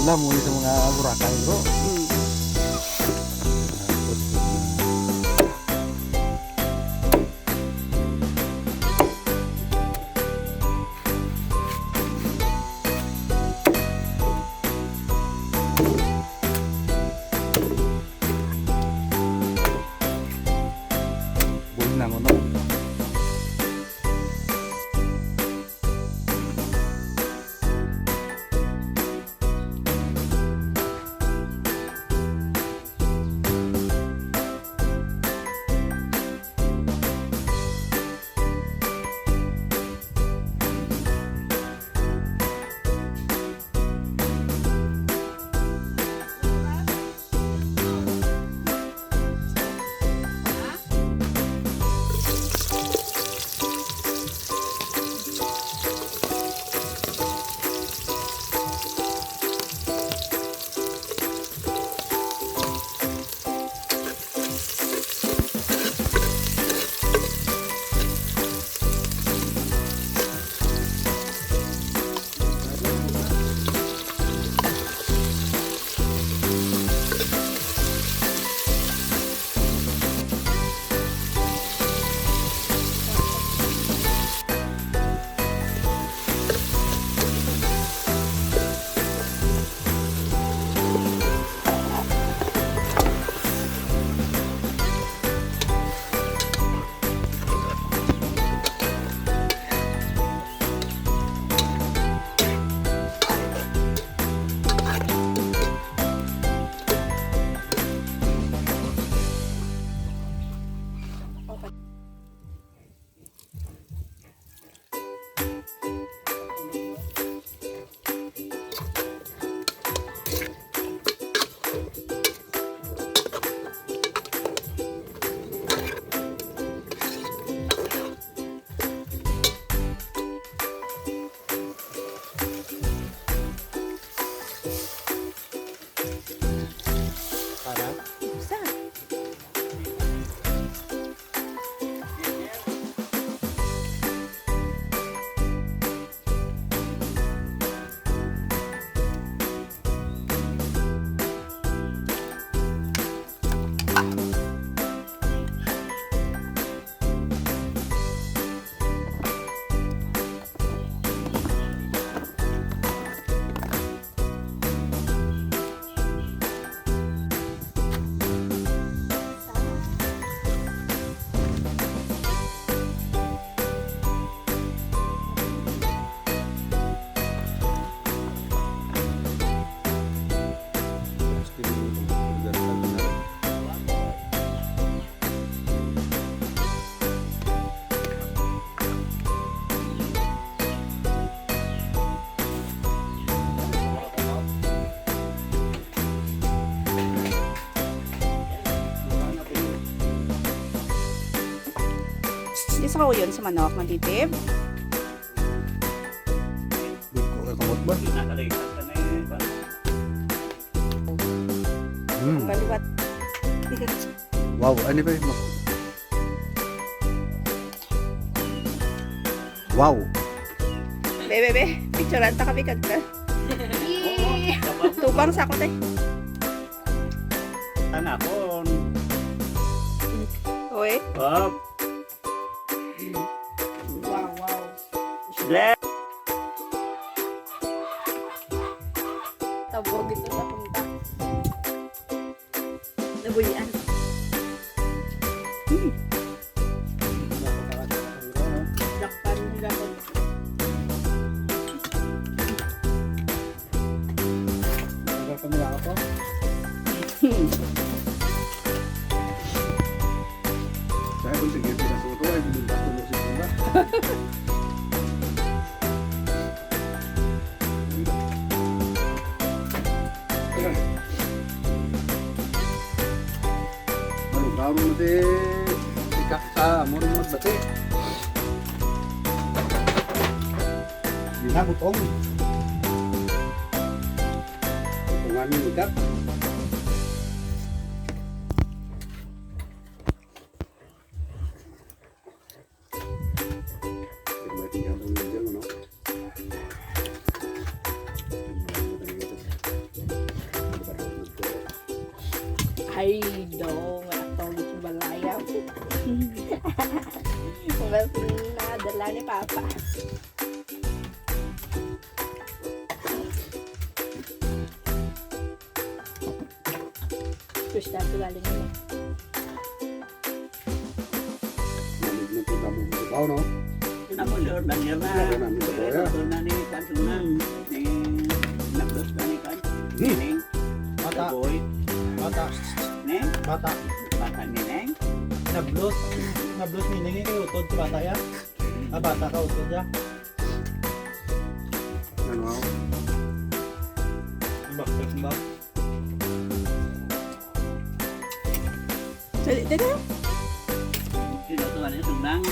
Wala muli sa mga Boracay bro. Buling na ngono. Isa ko yun sa manok, matitib. Biko ka kamot ba? Baliwat. Wow, ano ba yun? Wow. Bebe, picturean ta kami kagka. Tubang sa ako tay. Tanakon. Oy. Up. Wow, wow. Left. Tabog ito sa punta. Nabulian. Lakpan nila ko. Kamila ka po? Saya pun sige pinasuto ay binunta ko na si Pura. Malugaw mo din. Ikak sa mo rin magbati. Di na butong. Butungan ni ikat. Ay, dong. Atong balaya. Kung nadala ni Papa. Fish na ito galing yun. Malig na ito damo ng tao, no? Namulod lang yan na. Ito na ni Kansunan. Ni Nagdos na ni Kan. Ni Bata. Boy. Bata. Ni Bata. Bata ni Neng. Nablos. Nablos meaning kayo utod sa bata ya. Ah, bata ka utod ya. Ano? Bakit ba? Dali, dali. Sino ito nga ni Sunang.